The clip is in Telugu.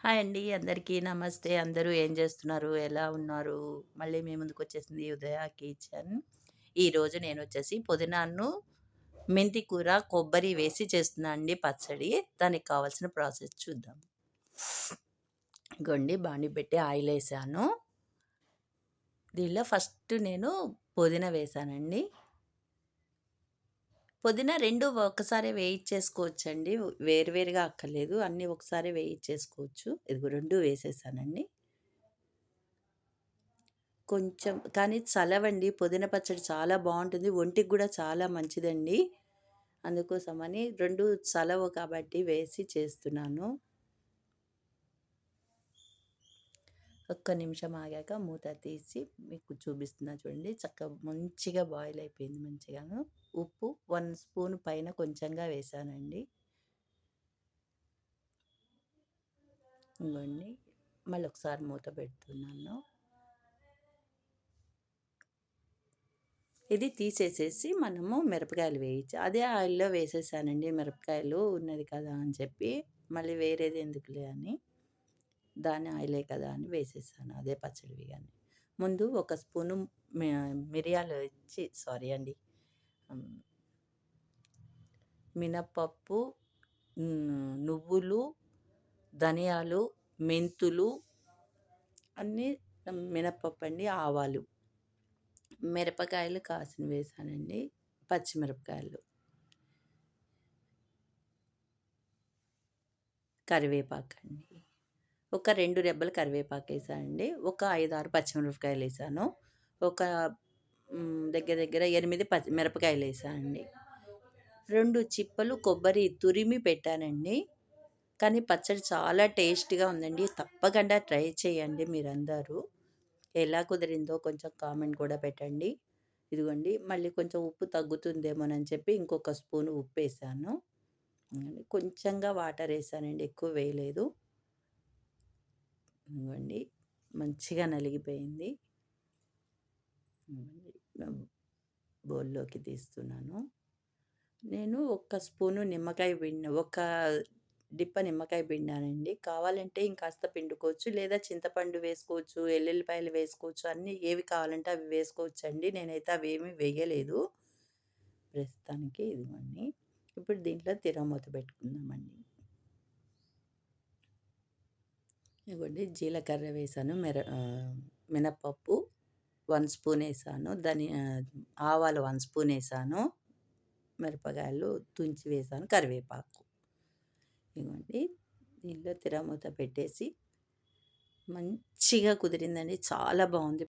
హాయ్ అండి. అందరికీ నమస్తే. అందరూ ఏం జేస్తున్నారు? ఎలా ఉన్నారు? మళ్ళీ మీ ముందుకొచ్చేసింది ఉదయ కిచెన్. ఈరోజు నేనొచ్చేసి పుదీనాను, మెంతి కూర, కొబ్బరి వేసి చేస్తున్నా అండి పచ్చడి. దానికి కావాల్సిన ప్రాసెస్ చూద్దాం. ఇగోండి బాండీ పెట్టి ఆయిలేసాను. దీనిలో ఫస్ట్ నేను పుదీనా వేశానండి. పుదీనా 2 ఒక్కసారే వేయించేసుకోవచ్చండి. వేరు వేరుగా అక్కర్లేదు. అన్నీ ఒకసారే వేయించేసుకోవచ్చు. ఇదిగో 2 వేసేసానండి. కొంచెం కానీ చలవండి. పుదీనా పచ్చడి చాలా బావుంటుంది. ఒంటికి గూడా చాలా మంచిదండి. అందుకోసమని 2 చలవ కాబట్టి వేసి చేస్తున్నాను. ఒక్క నిమిషం ఆగాక మూత తీసి మీకు చూపిస్తున్నా చూడండి. మంచిగా బాయిల్ అయిపోయింది మంచిగాను. ఉప్పు 1 స్పూన్ పైన కొంచెంగా వేశానండి. ఇంగోండి మళ్ళొకసారి మూత పెడుతున్నాను. ఇది తీసేసేసి మనము మిరపకాయలు వేయించి అదే ఆయిల్‌లో వేసేసానండి మిరపకాయలు ఉన్నది కదా అని చెప్పి. మళ్ళీ వేరేది ఎందుకులే అని. దాని ఆయిలే కదా అని వేసేసాను. అదే పచ్చడివి గాని. ముందు ఒక స్పూను మి మిరియాలు సారీ అండి. హ్మ్. మినపప్పు, నువ్వులు, ధనియాలు, మెంతులు అన్నీ మినపప్పండి, ఆవాలు. మిరపకాయలు కాసినవి వేసానండి. పచ్చిమిరపకాయలు, కరివేపాకండి. ఒక 2 రెబ్బలు కరివేపాకేసానండి. ఒక 5, 6 పచ్చిమిరపకాయలేసాను. ఒక దగ్గర దగ్గర 8 మిరపకాయలేసానండి. 2 చిప్పలు కొబ్బరి తురిమి పెట్టానండి. కానీ పచ్చడి చాలా టేస్ట్‌గా ఉందండి. తప్పకుండా ట్రై చేయండి మీరందరూ. ఎలా కుదిరిందో కొంచెం కామెంట్ కూడా పెట్టండి. ఇదిగోండి మళ్ళీ కొంచెం ఉప్పు తగ్గుతుందేమోనని చెప్పి ఇంకొక స్పూను ఉప్పేసాను. కొంచెంగా వాటరేసానండి. ఎక్కువ వేయలేదు. ఇదిగోండి మంచిగా నలిగిపోయింది. బౌల్‌లోకి తీస్తున్నాను. నేను ఒక్క స్పూను ఒక డిప్ప నిమ్మకాయ పిండానండి. కావాలంటే ఇంకాస్త పిండుకోవచ్చు. లేదా చింతపండు వేసుకోవచ్చు, ఎల్లుల్లిపాయలు వేసుకోవచ్చు. అన్నీ ఏవి కావాలంటే అవి వేసుకోవచ్చండి. నేనైతే అవేమీ వేయలేదు. ప్రస్తుతానికి ఇదిగోండి. ఇప్పుడు దీంట్లో తిరగమూత పెట్టుకుందామండి. ఇదిగోండి జీలకర్ర వేసాను. మినపప్పు 1 స్పూన్ ఏసాను. ఆవాలు 1 స్పూన్ ఏసాను. మిరపకాయలు తుంచి వేసాను. కరివేపాకు. ఇదిగోండి దీనిలో తిరగమూత పెట్టేసి మంచిగా కుదిరిందండి. చాలా బావుంది.